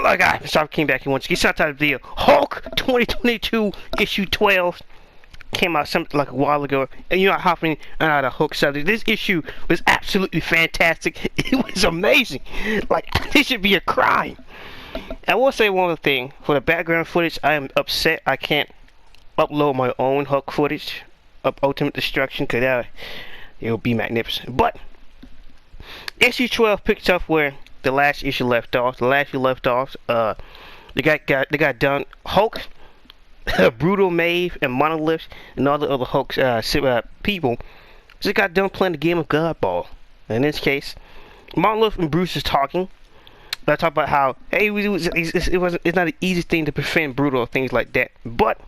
Hello guys, sorry I came back here once again. Shout out to the video. Hulk 2022 issue 12 came out something like a while ago, and you know how many out of Hulk subject. This issue was absolutely fantastic. It was amazing. Like, this should be a crime. I will say one other thing. For the background footage, I am upset I can't upload my own Hulk footage of Ultimate Destruction, because it would be magnificent. But issue 12 picks up where the last issue left off. The last issue left off, they got done. Hulk, Brutal Maeve, and Monolith, and all the other Hulk's people just got done playing the game of Godball. In this case, Monolith and Bruce is talking. They talk about how, hey, it's not an easy thing to prevent Brutal or things like that. But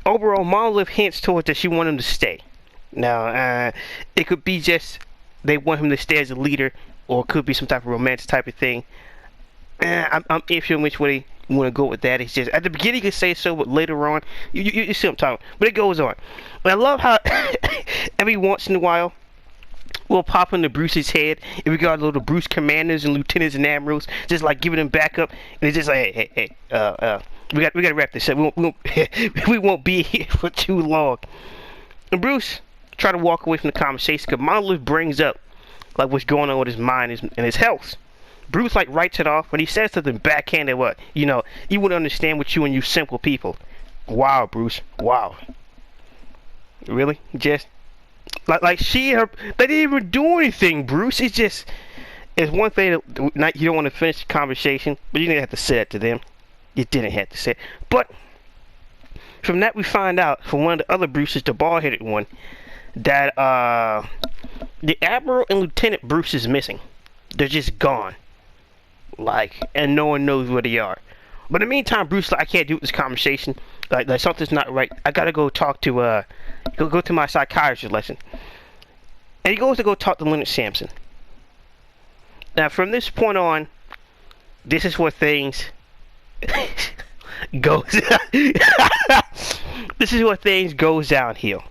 overall, Monolith hints towards that she wants him to stay. Now, it could be just they want him to stay as a leader, or it could be some type of romance type of thing. I'm iffy on which way you want to go with that. It's just, at the beginning you can say so, but later on, you see what I'm talking about. But it goes on. But I love how every once in a while, we'll pop into Bruce's head, and we got little Bruce commanders and lieutenants and admirals, just like giving them backup, and it's just like, hey, we got to wrap this up. We won't be here for too long. And Bruce try to walk away from the conversation, because Monolith brings up like what's going on with his mind and his health. Bruce like writes it off, but he says something backhanded. What, you wouldn't understand with you and you simple people. Wow, Bruce. Wow. Really? Just like they didn't even do anything, Bruce. It's one thing that you don't want to finish the conversation, but you didn't have to say it to them. You didn't have to say it. But from that we find out from one of the other Bruces, the bald-headed one, that the Admiral and Lieutenant Bruce is missing. They're just gone. Like, and no one knows where they are. But in the meantime, Bruce, like, I can't do this conversation. Like something's not right. I gotta go talk to go to my psychiatrist lesson. And he goes to go talk to Leonard Samson. Now from this point on, this is where things goes. This is where things goes downhill.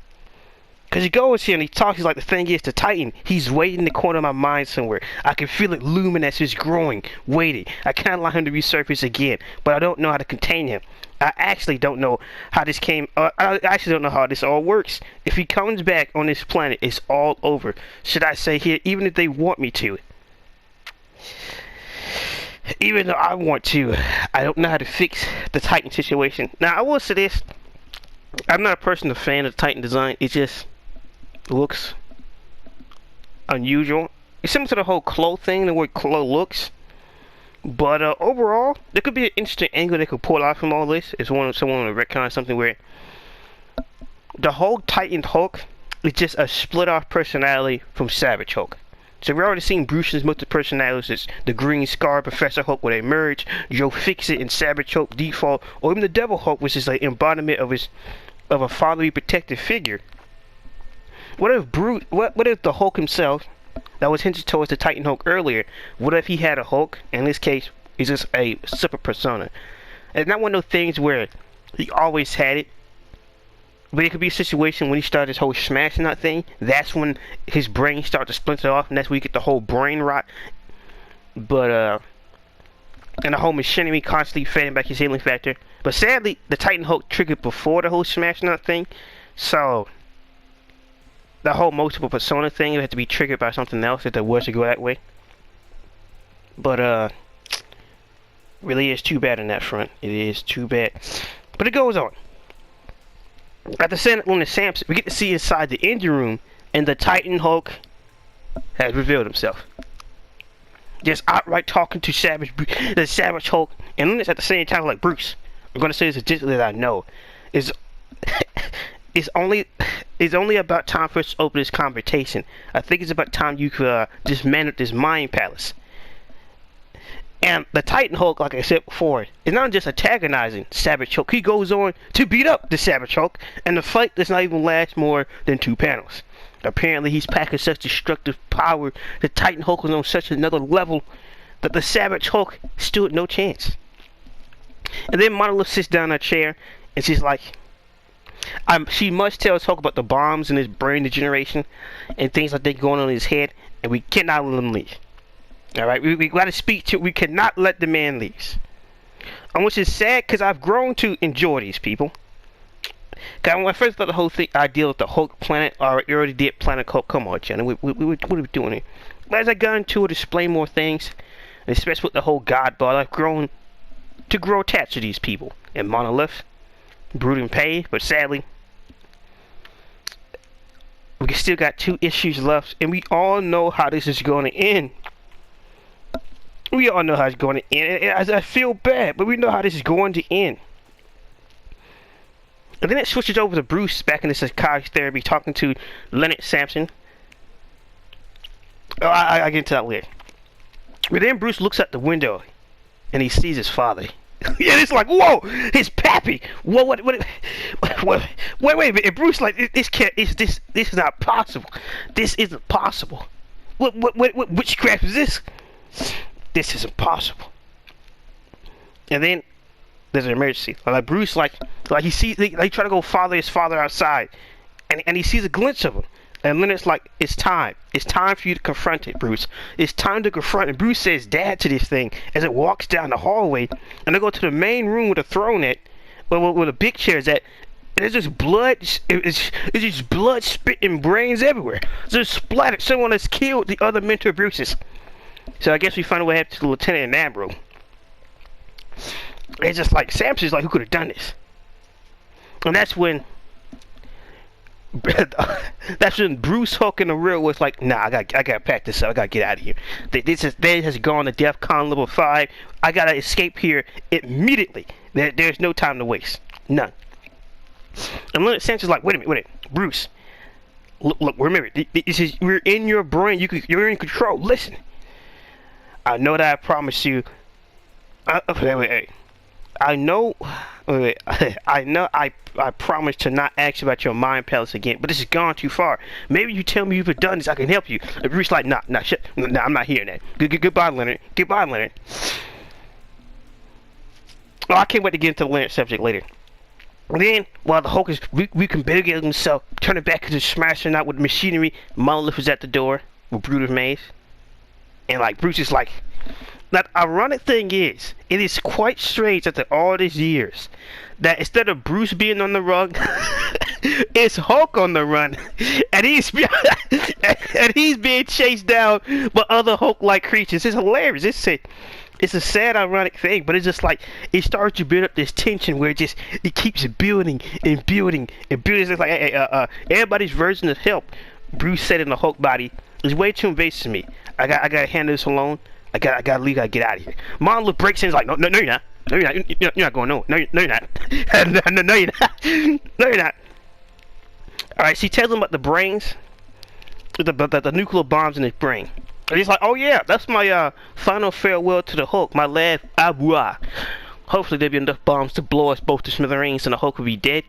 Because he goes here and he talks, he's like, the thing is, the Titan, he's waiting in the corner of my mind somewhere. I can feel it looming as he's growing, waiting. I can't allow him to resurface again, but I don't know how to contain him. I actually don't know how this I actually don't know how this all works. If he comes back on this planet, it's all over. Should I say here, even if they want me to. Even though I want to, I don't know how to fix the Titan situation. Now, I will say this. I'm not a person, a fan of the Titan design. It just looks unusual. It's similar to the whole Clo thing, the way Clo looks. But overall, there could be an interesting angle they could pull out from all this. If someone to retcon something where the whole Titan Hulk is just a split off personality from Savage Hulk. So we've already seen Bruce's multiple personalities, the Green Scar, Professor Hulk, where they merge, Joe Fix-It, and Savage Hulk default, or even the Devil Hulk, which is like embodiment of a fatherly protective figure. What if the Hulk himself, that was hinted towards the Titan Hulk earlier, what if he had a Hulk, in this case, he's just a super persona? It's not one of those things where he always had it, but it could be a situation when he started his whole smashing that thing, that's when his brain starts to splinter off, and that's where you get the whole brain rot. But, and the whole machinery constantly fading back his healing factor. But sadly, the Titan Hulk triggered before the whole smashing that thing, so the whole multiple persona thing would have to be triggered by something else if it was to go that way. But really is too bad on that front. It is too bad. But it goes on. At the Senate on the Samson, we get to see inside the engine room, and the Titan Hulk has revealed himself. Just outright talking to the Savage Hulk, and then it's at the same time like, Bruce, I'm gonna say this as gently as I know. It's only about time for us to open this conversation. I think it's about time you could dismantle this mind palace. And the Titan Hulk, like I said before, is not just antagonizing Savage Hulk. He goes on to beat up the Savage Hulk, and the fight does not even last more than 2 panels. Apparently, he's packing such destructive power. The Titan Hulk was on such another level that the Savage Hulk stood no chance. And then Monolith sits down in a chair, and she's like, she must tell Hulk about the bombs in his brain degeneration and things like that going on in his head, and we cannot let him leave. All right, we got to speak to. We cannot let the man leave. And which is sad because I've grown to enjoy these people. Cause when I first thought the whole thing, idea with the Hulk planet, or you already did Planet Hulk. Come on, Jenna, what are we doing here? But as I got into it, explain more things, especially with the whole God ball, I've grown to grow attached to these people. And Monolith, Brooding Pay, but sadly, we still got 2 issues left, and we all know how this is going to end. We all know how it's going to end, and I feel bad, but we know how this is going to end. And then it switches over to Bruce back in the psychiatric therapy, talking to Leonard Sampson. Oh, I get into that later. But then Bruce looks out the window, and he sees his father. Yeah, it's like, whoa, his pappy. Whoa, wait a minute. And Bruce like, this is not possible. This isn't possible. What witchcraft is this? This is impossible. And then there's an emergency. Like Bruce, like he sees, they try to go follow his father outside, and he sees a glimpse of him. And Leonard's like, it's time. It's time for you to confront it, Bruce. It's time to confront it. Bruce says dad to this thing as it walks down the hallway. And they go to the main room with a throne at, where the big chair is at. And there's just blood. It's just blood spitting brains everywhere. There's splattered. Someone has killed the other mentor Bruce's. So I guess we find a way to the lieutenant in that room. It's just like, Samson's like, who could have done this? And that's when Bruce Hulk in the real was like, nah, I gotta pack this up. I gotta get out of here. This has gone to DEFCON level 5. I gotta escape here immediately. There's no time to waste. None. And Leonard Sanchez is like, wait a minute, Bruce. Look, remember, we're in your brain. You're in control. Listen, I know that I promised you. I know I promised to not ask you about your mind palace again, but this has gone too far. Maybe you tell me you've done this, I can help you. And Bruce's like, nah, I'm not hearing that. Goodbye, Leonard. Goodbye, Leonard. Oh, I can't wait to get into the Leonard subject later. And then, while the Hulk is reconfiguring himself, turning back into smashing out with machinery, Monolith is at the door with Brutus Maze. And like, Bruce is like, now, the ironic thing is, it is quite strange after all these years that instead of Bruce being on the run, it's Hulk on the run, and he's being chased down by other Hulk-like creatures. It's hilarious. It's a sad, ironic thing, but it's just like it starts to build up this tension where it keeps building and building and building. It's like everybody's version of help Bruce said in the Hulk body is way too invasive to me. I gotta handle this alone. I gotta leave. I gotta get out of here. Monolith breaks in. Is like, no, you're not. No, you're not. You're not going. No, you're not. No, you're not. No, you're not. All right. She tells him about the brains, the nuclear bombs in his brain. And he's like, oh yeah, that's my final farewell to the Hulk. My last au revoir. Hopefully there'll be enough bombs to blow us both to smithereens, and the Hulk will be dead.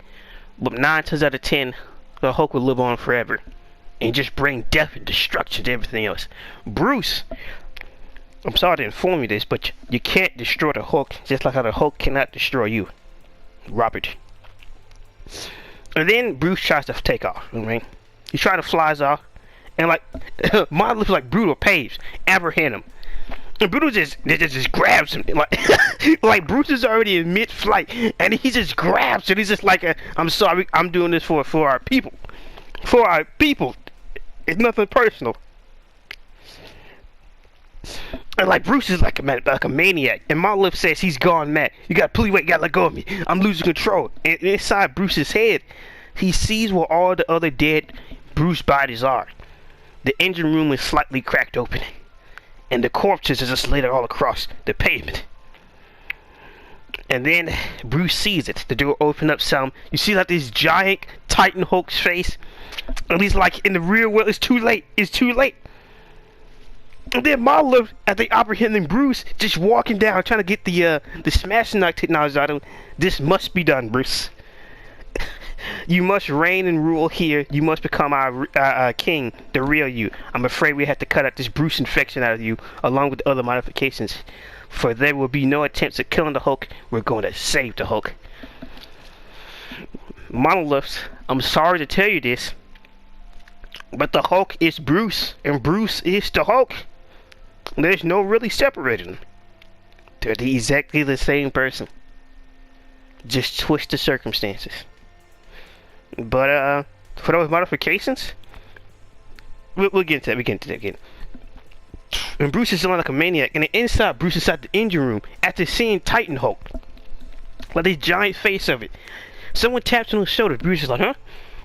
But 9 times out of 10, the Hulk will live on forever, and just bring death and destruction to everything else. Bruce. I'm sorry to inform you this, but you can't destroy the Hulk, just like how the Hulk cannot destroy you, Robert. And then Bruce tries to take off, right? He tries to flies off, and like, Monolith like brutal paves, apprehend him. And Bruce just grabs him, like Bruce is already in mid-flight, and he just grabs him. He's just like, I'm sorry, I'm doing this for our people. For our people. It's nothing personal. And like Bruce is like a maniac, and Monolith says he's gone mad. You gotta please wait, you gotta let go of me. I'm losing control. And inside Bruce's head, he sees where all the other dead Bruce bodies are. The engine room is slightly cracked open, and the corpses are just laid all across the pavement. And then Bruce sees it. The door opened up some. You see like this giant Titan Hulk's face, and he's like, in the real world, it's too late. It's too late. And then Monolith, as they apprehending Bruce, just walking down, trying to get the smashing knife technology out of him. This must be done, Bruce. You must reign and rule here. You must become our king, the real you. I'm afraid we have to cut out this Bruce infection out of you, along with the other modifications. For there will be no attempts at killing the Hulk. We're going to save the Hulk. Monolith, I'm sorry to tell you this, but the Hulk is Bruce, and Bruce is the Hulk. There's no really separating them. They're exactly the same person. Just twist the circumstances. But for those modifications, we'll get into that. We get into that again. And Bruce is feeling like a maniac, and inside Bruce is at the engine room after seeing Titan Hulk, like this giant face of it. Someone taps on his shoulder. Bruce is like, huh?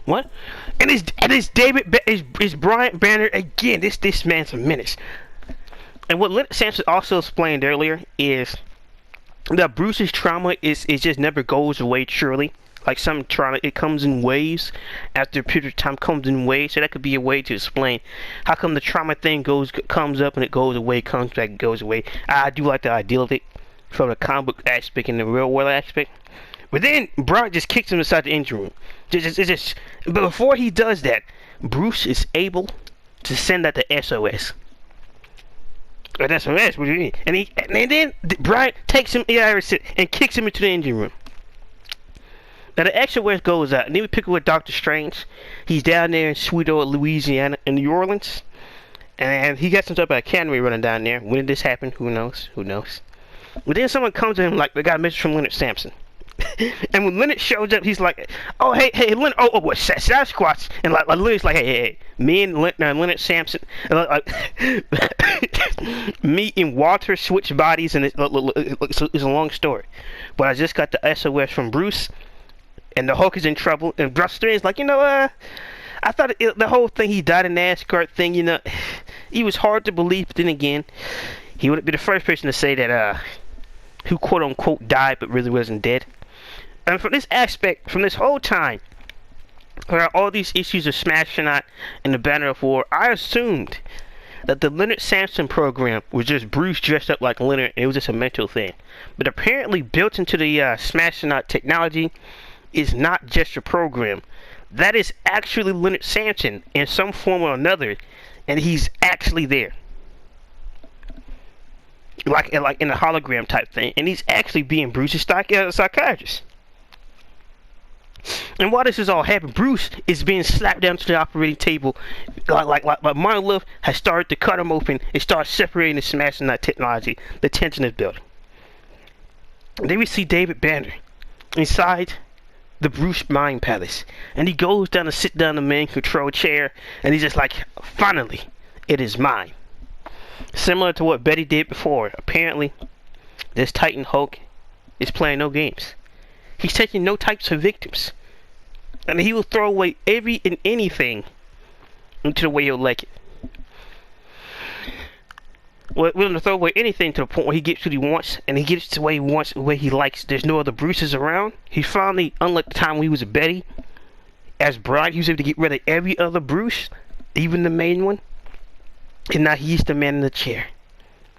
What? And it's it's Brian Banner again. This man's a menace. And what Leonard Sampson also explained earlier is that Bruce's trauma is just never goes away truly. Like some trauma, it comes in waves. After a period of time, comes in waves. So that could be a way to explain how come the trauma thing comes up and it goes away, comes back, and goes away. I do like the idea of it from the comic book aspect and the real world aspect. But then Brian just kicks him inside the engine room. But before he does that, Bruce is able to send out the SOS. That's what you mean. And then Brian takes him and kicks him into the engine room. Now the SOS goes out, and then we pick up with Doctor Strange. He's down there in sweet old Louisiana, in New Orleans, and he got some type of academy running down there. When did this happen? Who knows? Who knows? But then someone comes to him like, they got a message from Leonard Sampson. And when Leonard shows up, he's like, "Oh, hey, Leonard, what, Sasquatch?" And like Leonard's like, "Hey, me and Leonard Sampson, me and Walter switch bodies, and it's a long story. But I just got the SOS from Bruce, and the Hulk is in trouble." And Bruce Strange's like, I thought the whole thing, he died in the Asgard thing, he was hard to believe. But then again, he wouldn't be the first person to say that, who quote unquote died but really wasn't dead. And from this aspect, from this whole time, where all these issues of Smashing Out and the Banner of War, I assumed that the Leonard Sampson program was just Bruce dressed up like Leonard, and it was just a mental thing. But apparently, built into the Smashing Out technology is not just a program. That is actually Leonard Sampson in some form or another, and he's actually there. Like in a hologram type thing, and he's actually being Bruce's psychiatrist. And while this is all happening, Bruce is being slapped down to the operating table, like Monolith has started to cut him open and start separating and smashing that technology. The tension is building. And then we see David Banner inside the Bruce Mind Palace, and he goes down to sit down in the main control chair, and he's just like, "Finally, it is mine." Similar to what Betty did before, apparently, this Titan Hulk is playing no games. He's taking no types of victims. And he will throw away every and anything into the way he'll like it. Willing to throw away anything to the point where he gets what he wants, and he gets the way he wants, the way he likes. There's no other Bruces around. He finally, unlike the time when he was a Betty, as Bride, he was able to get rid of every other Bruce, even the main one. And now he's the man in the chair.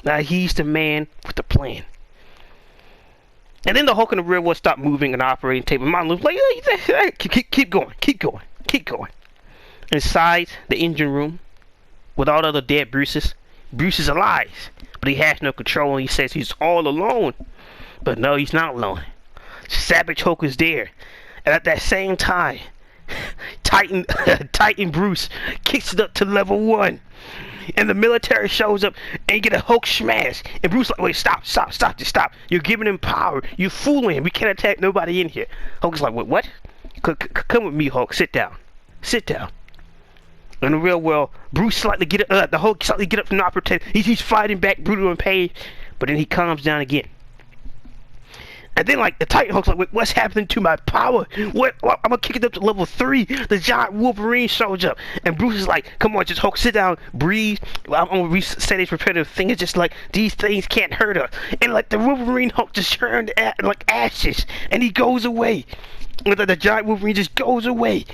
Now he's the man with the plan. And then the Hulk and the real world stop moving and operating table. Mom was like, "Hey, keep going. Inside the engine room, with all the other dead Bruces, Bruce is alive, but he has no control, and he says he's all alone. But no, he's not alone. Savage Hulk is there. And at that same time, Titan Bruce kicks it up to level 1. And the military shows up and get a Hulk smash. And Bruce like, "Wait, stop. You're giving him power. You're fooling him. We can't attack nobody in here." Hulk's like, "What? Come with me, Hulk. Sit down. In the real world, Bruce the Hulk slightly get up from the operative. He's fighting back, brutal and pain, but then he calms down again. And then, like, the Titan Hulk's like, "Wait, what's happening to my power? What? I'm gonna kick it up to level 3. The giant Wolverine shows up." And Bruce is like, "Come on, just Hulk, sit down, breathe. I'm gonna say this repetitive thing. It's just like, these things can't hurt us." And, like, the Wolverine Hulk just turned like ashes, and he goes away. And the giant Wolverine just goes away.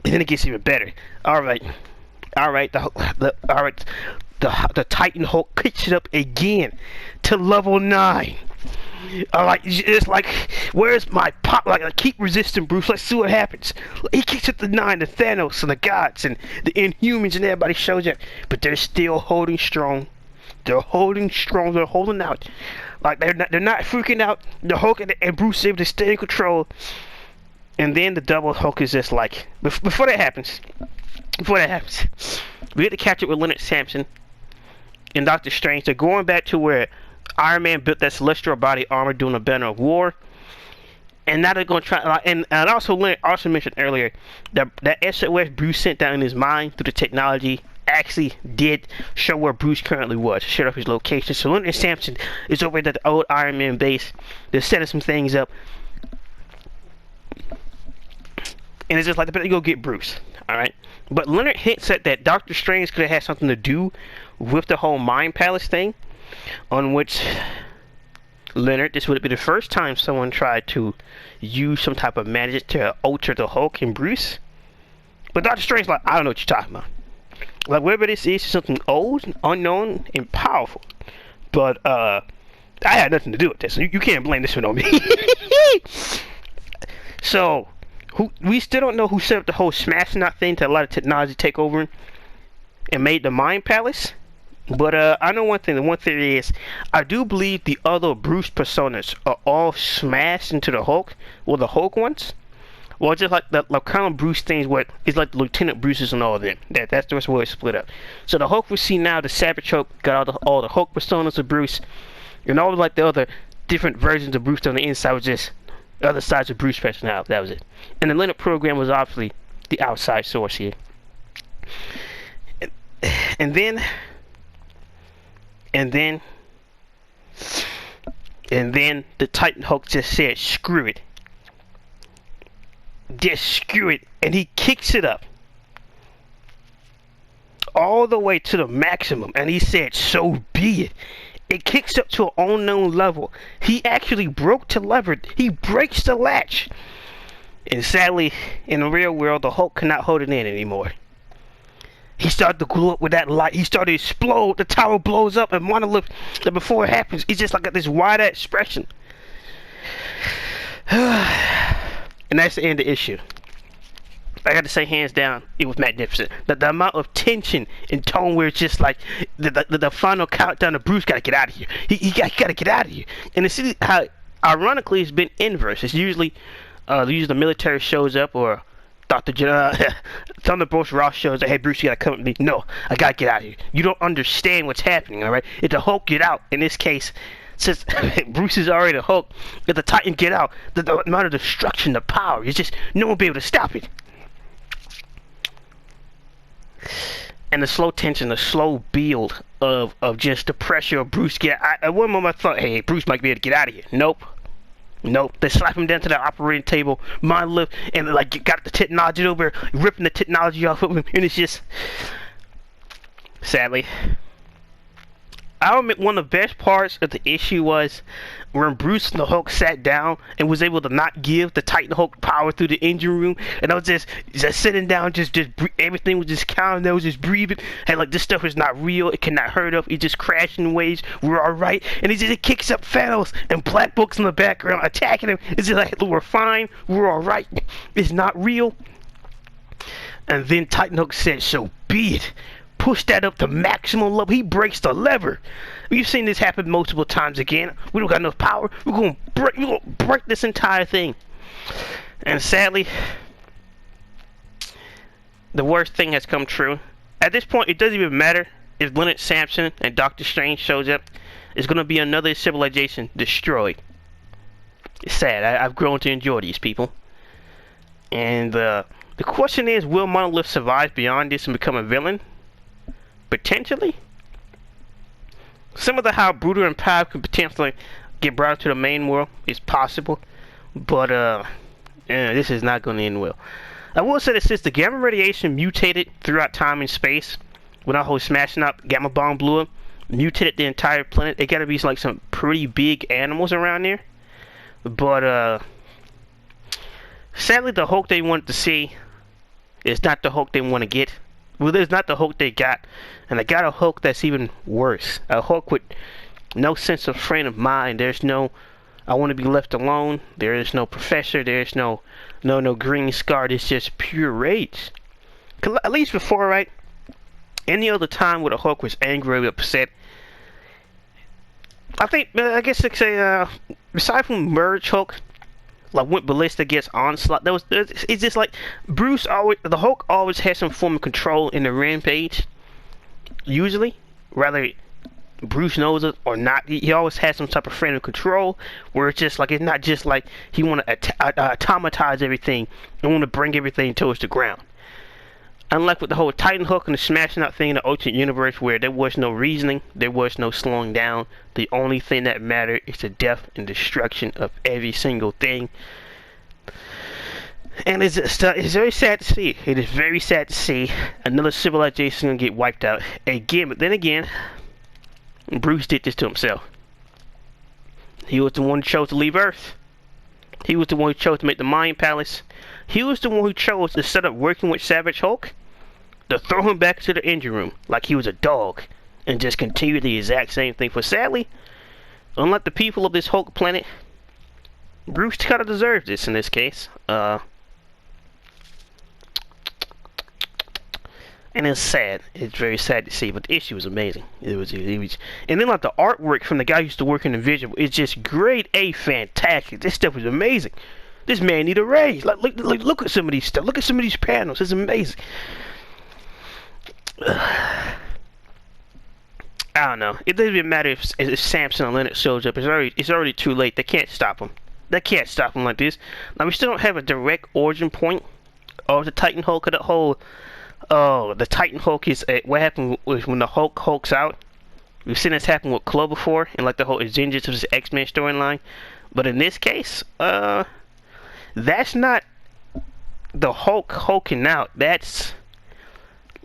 And then it gets even better. Alright, the Titan Hulk kicks it up again to level 9. It's like, "Where's my pop?" Like, I keep resisting Bruce. Let's see what happens. He kicks up the 9, the Thanos and the gods and the Inhumans, and everybody shows up, but they're still holding strong. They're holding out. Like, they're not freaking out. The Hulk and Bruce are able to stay in control. And then the double Hulk is just like, before that happens, we get to catch up with Leonard Sampson. in Doctor Strange. They're going back to where Iron Man built that celestial body armor during the Banner of War. And now they're going to try, and also Leonard also mentioned earlier that SOS Bruce sent down in his mind through the technology actually did show where Bruce currently was, showed up his location. So Leonard Samson is over at the old Iron Man base. They're setting some things up. And it's just like, they better go get Bruce, alright? But Leonard hints at that Doctor Strange could have had something to do with the whole Mind Palace thing, on which Leonard, this would be the first time someone tried to use some type of magic to alter the Hulk and Bruce. But Doctor Strange's like, I don't know what you're talking about. Like, whatever this is something old, unknown, and powerful. But, I had nothing to do with this. So you can't blame this one on me. So, we still don't know who set up the whole smashing that thing to allow the technology to take over and made the Mind Palace. But I know one thing. The one theory is, I do believe the other Bruce personas are all smashed into the Hulk. Well, the Hulk ones. Well, just like the kind of Bruce things where it's like the Lieutenant Bruces and all of them. That's just where it's split up. So the Hulk we see now, the Savage Hulk, got all the Hulk personas of Bruce. And all like the other different versions of Bruce on the inside was just the other sides of Bruce personality. That was it. And the Leonard program was obviously the outside source here. And then the Titan Hulk just said, screw it. Just screw it. And he kicks it up. All the way to the maximum. And he said, so be it. It kicks up to an unknown level. He actually broke the lever. He breaks the latch. And sadly, in the real world, the Hulk cannot hold it in anymore. He started to glow up with that light. He started to explode. The tower blows up, and Monolith, before it happens, it's just like this wide expression. And that's the end of the issue. I got to say, hands down, it was magnificent. The amount of tension and tone where it's just like the final countdown of Bruce got to get out of here. He got to get out of here. And to see how, ironically, it's been inverse. It's usually the military shows up, or Thunderbolts Ross shows that, hey, Bruce, you got to come with me. No, I got to get out of here. You don't understand what's happening, all right? If the Hulk get out, in this case, since Bruce is already the Hulk, if the Titan get out, the amount of destruction, the power, it's just, no one will be able to stop it. And the slow tension, the slow build of just the pressure of Bruce at one moment I thought, hey, Bruce might be able to get out of here. Nope. They slap him down to the operating table, Monolith, and like got the technology over, ripping the technology off of him, and it's just, sadly, I'll admit one of the best parts of the issue was when Bruce and the Hulk sat down and was able to not give the Titan Hulk power through the engine room, and I was just sitting down, just everything was just calm, there was just breathing, and like, this stuff is not real, it cannot hurt us, it just crashed in waves, we're alright, and it kicks up Thanos and Black Book's in the background attacking him, it's just like, we're fine, we're alright, it's not real. And then Titan Hulk said, so be it. Push that up to maximum level. He breaks the lever. We've seen this happen multiple times again. We don't got enough power. We're gonna break this entire thing. And sadly, the worst thing has come true. At this point, it doesn't even matter if Leonard Samson and Doctor Strange shows up. It's gonna be another civilization destroyed. It's sad. I've grown to enjoy these people. And the question is, will Monolith survive beyond this and become a villain? Potentially. Some of how Bruder and Pab could potentially get brought up to the main world is possible, but this is not going to end well. I will say that since the gamma radiation mutated throughout time and space, when our whole smashing up gamma bomb blew up, mutated the entire planet, it got to be like some pretty big animals around there. But sadly, the Hulk they wanted to see is not the Hulk they want to get. Well, there's not the Hulk they got, and they got a Hulk that's even worse. A Hulk with no sense of frame of mind. There's no, I want to be left alone. There is no professor. There's no green scar. It's just pure rage. At least before, right? Any other time where the Hulk was angry or upset, I think, I guess it's a, aside from Merge Hulk, like went ballistic against Onslaught, it's just like the Hulk always has some form of control in the Rampage, usually, rather Bruce knows it or not, he always has some type of frame of control where it's just like, it's not just like he want to automatize everything and want to bring everything towards the ground. Unlike with the whole Titan hook and the smashing out thing in the alternate universe where there was no reasoning, there was no slowing down. The only thing that mattered is the death and destruction of every single thing. And it's very sad to see. It is very sad to see another civilization get wiped out again. But then again, Bruce did this to himself. He was the one who chose to leave Earth. He was the one who chose to make the Mind Palace. He was the one who chose to set up working with Savage Hulk to throw him back to the engine room like he was a dog and just continue the exact same thing. For sadly, unlike the people of this Hulk planet, Bruce kind of deserves this in this case. And it's sad. It's very sad to see, but the issue was amazing. It was, and then like the artwork from the guy who used to work in the Vision is just grade A, fantastic. This stuff was amazing. This man need a raise. Like look at some of these stuff. Look at some of these panels. It's amazing. I don't know. It doesn't even matter if Samson or Leonard shows up. It's already too late. They can't stop him. They can't stop him like this. Now we still don't have a direct origin point of the Titan Hulk or the whole. Oh, the Titan Hulk is what happened was when the Hulk hulks out. We've seen this happen with Clo before, and like the whole Vengeance of this X-Men storyline. But in this case, that's not the Hulk hulking out. That's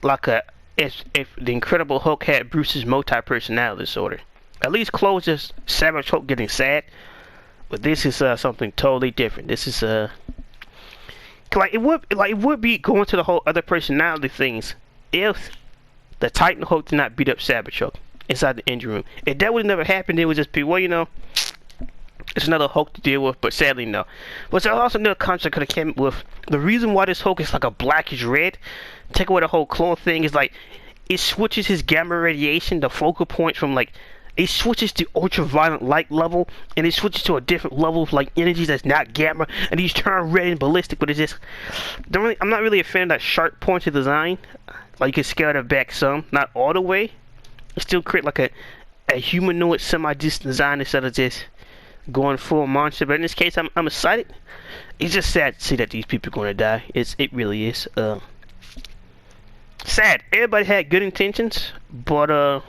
like if the Incredible Hulk had Bruce's multi-personality disorder. At least Clo is just Savage Hulk getting sad. But this is something totally different. This is it would be going to the whole other personality things if the Titan Hulk did not beat up Savage Hulk inside the engine room. If that would have never happened, it would just be, well, you know, it's another Hulk to deal with, but sadly no. But there's also another concept could have came with the reason why this Hulk is like a blackish red. Take away the whole clone thing is like it switches his gamma radiation, the focal point from like it switches to ultraviolet light level, and it switches to a different level of like energy that's not gamma, and he's turned red and ballistic. But it's just I'm not really a fan of that sharp pointed design. Like you can scale it back some, not all the way. It still create like a humanoid semi-decent design instead of just going full monster. But in this case, I'm excited. It's just sad to see that these people are going to die. It really is sad. Everybody had good intentions, but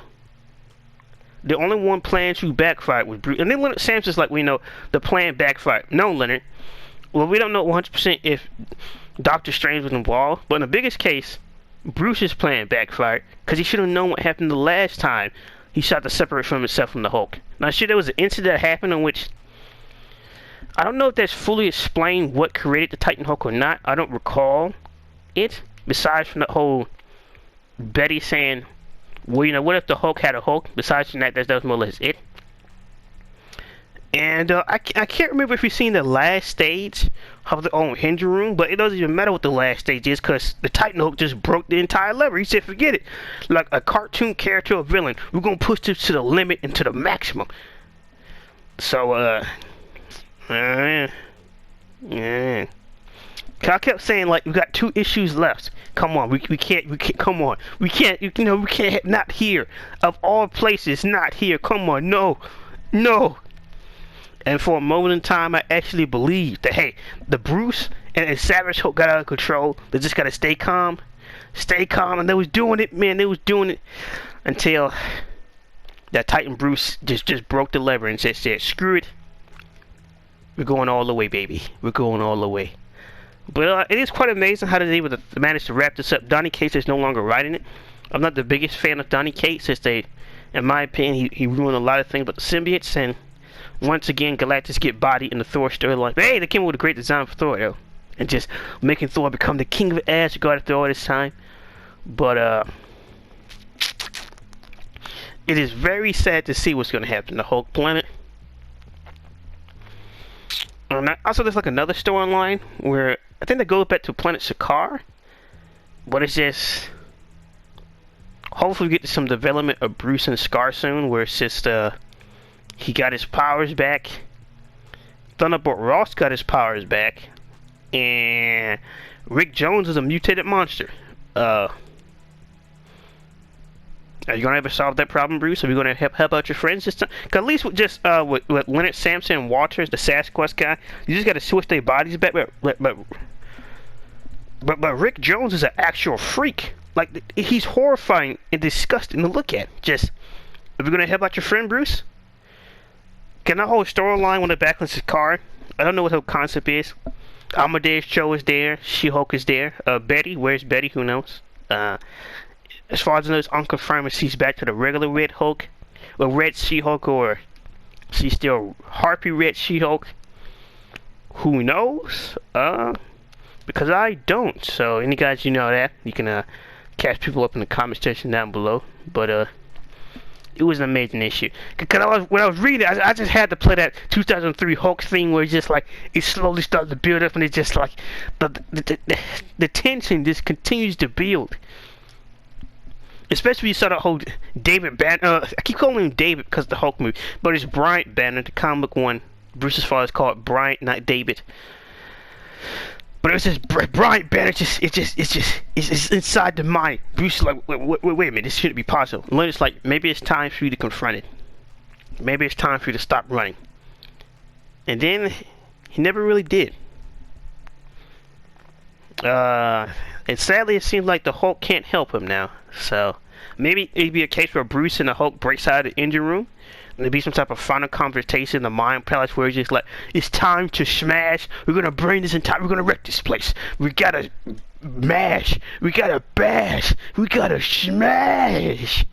the only one plan to backfire was Bruce. And then Leonard Samson's like, we know the plan backfired. No, Leonard. Well, we don't know 100% if Doctor Strange was involved, but in the biggest case, Bruce's plan backfired because he should have known what happened the last time he tried to separate from himself from the Hulk. Now, sure, there was an incident that happened in which I don't know if that's fully explained what created the Titan Hulk or not. I don't recall it, besides from the whole Betty saying, well, you know, what if the Hulk had a Hulk? Besides from that, that was more or less it. And I can't remember if you've seen the last stage of the own engine room, but it doesn't even matter what the last stage is because the Titan Hulk just broke the entire lever. He said, forget it. Like a cartoon character or villain, we're going to push this to the limit and to the maximum. So, I kept saying, like, we got 2 issues left. Come on, we can't, come on. We can't, you know, we can't, not here. Of all places, not here. Come on, no. And for a moment in time, I actually believed that, hey, the Bruce and Savage Hulk got out of control. They just got to stay calm. And they was doing it, man. They was doing it until that Titan Bruce just broke the lever and just said, screw it. We're going all the way, baby. We're going all the way. But it is quite amazing how they're able to manage to wrap this up. Donny Cates is no longer writing it. I'm not the biggest fan of Donny Cates, since they, in my opinion, he ruined a lot of things about the symbiotes. And once again, Galactus get bodied in the Thor storyline. Hey, they came up with a great design for Thor, though. And just making Thor become the king of Asgard after all this time. But, it is very sad to see what's going to happen to the Hulk planet. Also, there's like another storyline where I think they go back to planet Sakaar. But it's just... hopefully we get to some development of Bruce and Scar soon, where it's just, he got his powers back. Thunderbolt Ross got his powers back. And Rick Jones is a mutated monster. Are you gonna ever solve that problem, Bruce? Are you gonna help out your friends this time? Cause at least with just with Leonard Samson and Walters, the Sasquatch guy, you just gotta switch their bodies back. But Rick Jones is an actual freak. Like, he's horrifying and disgusting to look at. Just, are you gonna help out your friend, Bruce? Can I hold storyline when the backlinks is car? I don't know what her concept is. Amadeus Cho is there. She-Hulk is there. Betty, where's Betty? Who knows? As far as I know, it's unconfirmed if she's back to the regular Red Hulk, or Red She-Hulk, or she's still Harpy Red She-Hulk. Who knows? Because I don't. So, any guys you know that, you can catch people up in the comment section down below. But it was an amazing issue. Cause when I was reading it, I just had to play that 2003 Hulk thing where it's just like it slowly started to build up, and it's just like the tension just continues to build. Especially when you saw the whole David Banner. I keep calling him David because of the Hulk movie, but it's Bryant Banner, the comic one. Bruce's father's called Bryant, not David. But it was just Bryant Banner. It's inside the mind. Bruce is like, wait a minute, this shouldn't be possible. And Leonard's like, maybe it's time for you to confront it. Maybe it's time for you to stop running. And then he never really did. And sadly, it seems like the Hulk can't help him now. So maybe it'd be a case where Bruce and the Hulk breaks out of the engine room. There'd be some type of final conversation in the Mind Palace where it's just like, it's time to smash. We're gonna bring this entire. We're gonna wreck this place. We gotta mash. We gotta bash. We gotta smash.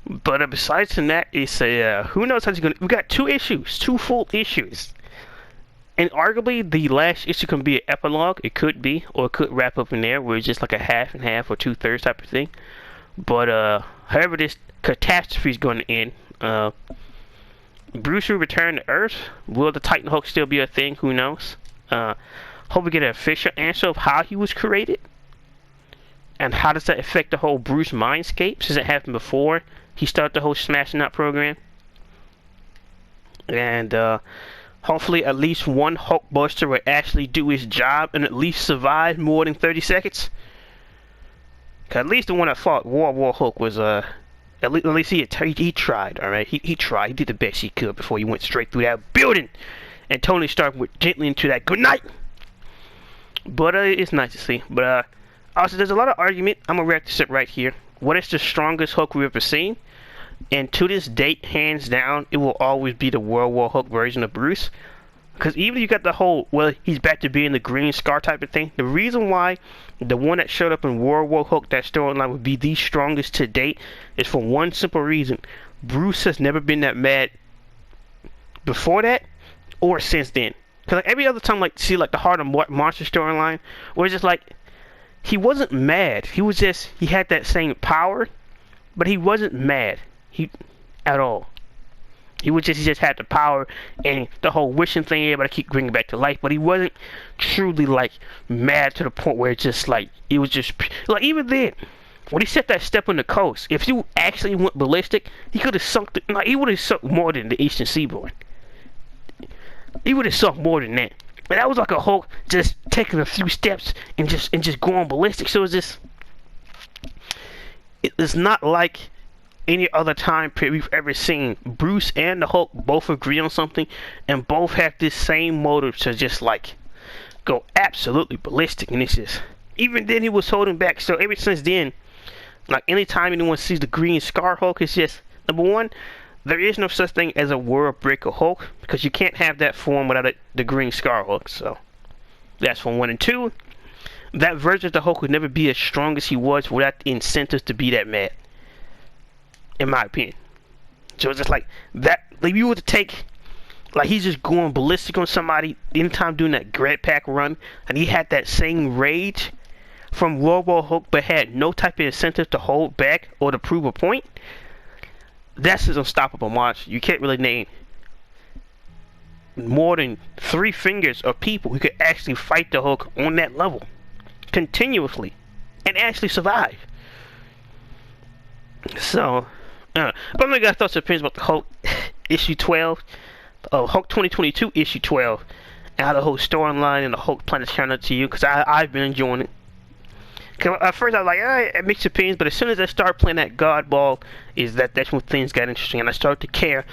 But besides from that, it's who knows how he's gonna. We got two full issues. And arguably, the last issue can be an epilogue. It could be, or it could wrap up in there where it's just like a half and half or 2/3 type of thing. But however this catastrophe is going to end, Bruce will return to Earth. Will the Titan Hulk still be a thing? Who knows? Hope we get an official answer of how he was created, and how does that affect the whole Bruce mindscape since it happened before he started the whole Smashing Out program. And hopefully at least one Hulkbuster will actually do his job and at least survive more than 30 seconds. Cause at least the one that fought World War Hulk was at least he tried. All right, he tried. He did the best he could before he went straight through that building. And Tony Stark went gently into that good night. But it's nice to see. But also there's a lot of argument. I'm gonna react to it right here. What is the strongest Hulk we've ever seen? And to this date, hands down, it will always be the World War Hulk version of Bruce. Because even you got the whole, well, he's back to being the Green Scar type of thing. The reason why the one that showed up in World War Hulk, that storyline would be the strongest to date, is for one simple reason. Bruce has never been that mad before that, or since then. Because like every other time, like, see like the Heart of Monster storyline, where it's just like, he wasn't mad. He was just, he had that same power, but he wasn't mad. At all. He just had the power and the whole wishing thing, everybody keep bringing back to life, but he wasn't truly like mad to the point where it's just like, it was just like, even then when he set that step on the coast, if he actually went ballistic, he could have sunk like, he would have sunk more than the Eastern Seaboard. He would have sunk more than that. And that was like a Hulk just taking a few steps and just going ballistic. So it's not like any other time period we've ever seen. Bruce and the Hulk both agree on something and both have this same motive to just like go absolutely ballistic. And it's just, even then he was holding back. So ever since then, like anytime anyone sees the Green Scar Hulk, it's just, number one, there is no such thing as a World Breaker Hulk, because you can't have that form without the Green Scar Hulk. So that's for one. And two, that version of the Hulk would never be as strong as he was without the incentives to be that mad, in my opinion. So it's just like that, like you were to take, like he's just going ballistic on somebody anytime doing that Grad Pack run, and he had that same rage from World War Hulk but had no type of incentive to hold back or to prove a point. That's his unstoppable monster. You can't really name more than 3 fingers of people who could actually fight the Hulk on that level continuously and actually survive. So but I'm gonna thoughts and opinions about the Hulk issue 12, Hulk 2022 issue 12, and how the whole storyline and the Hulk planet turned out to you, because I've been enjoying it. 'Cause at first I was like, it makes opinions, but as soon as I started playing that God Ball, that's when things got interesting, and I started to care.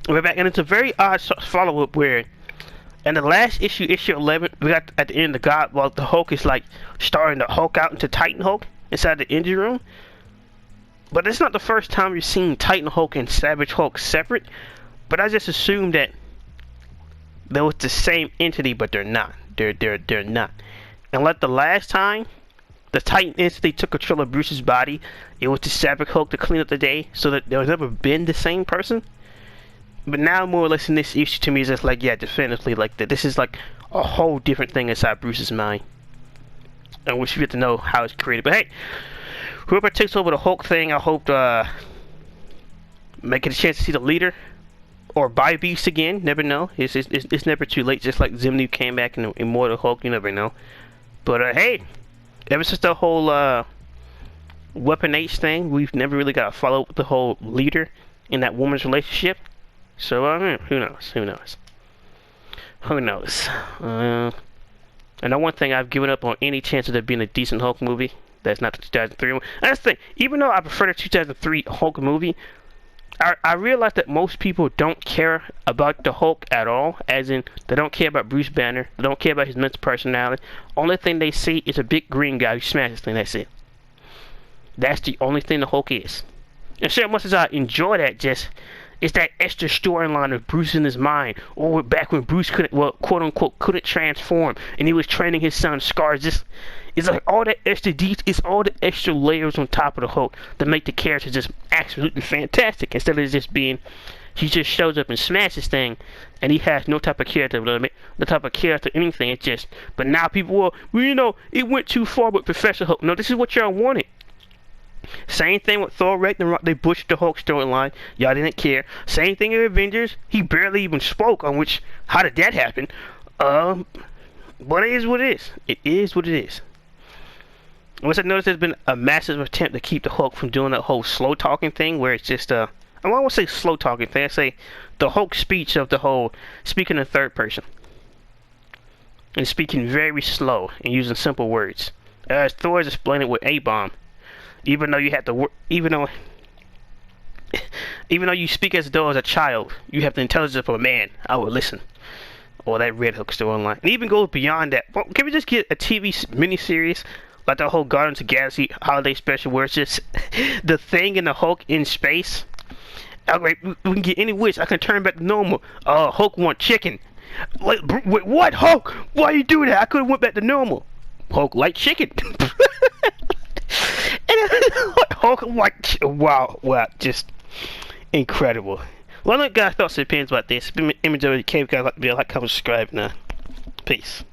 We're back, and it's a very odd follow-up where, in the last issue, issue 11, we got at the end of the God Ball, the Hulk is like starting to Hulk out into Titan Hulk inside the engine room. But it's not the first time you've seen Titan Hulk and Savage Hulk separate. But I just assumed that they was the same entity, but they're not. They're not. And like the last time, the Titan entity took control of Bruce's body, it was the Savage Hulk to clean up the day, so that there was never been the same person. But now, more or less in this issue, to me, it's just like, yeah, definitively, like this is like a whole different thing inside Bruce's mind. And we should get to know how it's created. But hey, whoever takes over the Hulk thing, I hope make it a chance to see the leader or buy Beast again. Never know. It's never too late. Just like Zimny came back in Immortal Hulk, you never know. But hey, ever since the whole Weapon H thing, we've never really got to follow up with the whole leader in that woman's relationship. So who knows? Who knows? Who knows? And the one thing I've given up on any chance of there being a decent Hulk movie that's not the 2003 one. And that's the thing. Even though I prefer the 2003 Hulk movie, I realize that most people don't care about the Hulk at all. As in, they don't care about Bruce Banner. They don't care about his mental personality. Only thing they see is a big green guy who smashes things. That's it. That's the only thing the Hulk is. And so much as I enjoy that, it's that extra storyline of Bruce in his mind, or back when Bruce couldn't, well, quote unquote, couldn't transform, and he was training his son Scar. It's like all that extra it's all the extra layers on top of the Hulk that make the character just absolutely fantastic. Instead of just being, he just shows up and smashes thing, and he has no type of character limit, no type of character anything. It's just, but now people, well, you know, it went too far with Professor Hulk. No, this is what y'all wanted. Same thing with Thor Ragnarok, they pushed the Hulk storyline, y'all didn't care. Same thing in Avengers, he barely even spoke, on which, how did that happen? But it is what it is. It is what it is. Once I noticed there's been a massive attempt to keep the Hulk from doing that whole slow talking thing, where it's just, I won't say slow talking thing, I say the Hulk speech of the whole, speaking in third person. And speaking very slow, and using simple words. As Thor is explaining with A-Bomb. Even though you have to, even though you speak as though as a child, you have the intelligence of a man. I would listen. Or that Red Hook storyline, and even go beyond that. Well, can we just get a TV miniseries like the whole Guardians of the Galaxy holiday special, where it's just the Thing and the Hulk in space? Alright, we can get any wish. I can turn back to normal. Hulk want chicken. Like, wait, what, Hulk? Why you do that? I could have went back to normal. Hulk like chicken. Hulk, like, wow, just incredible. Well, look, guys, thoughts and opinions about this. Image of the cave, guys, like to be like, comment, subscribe now. Peace.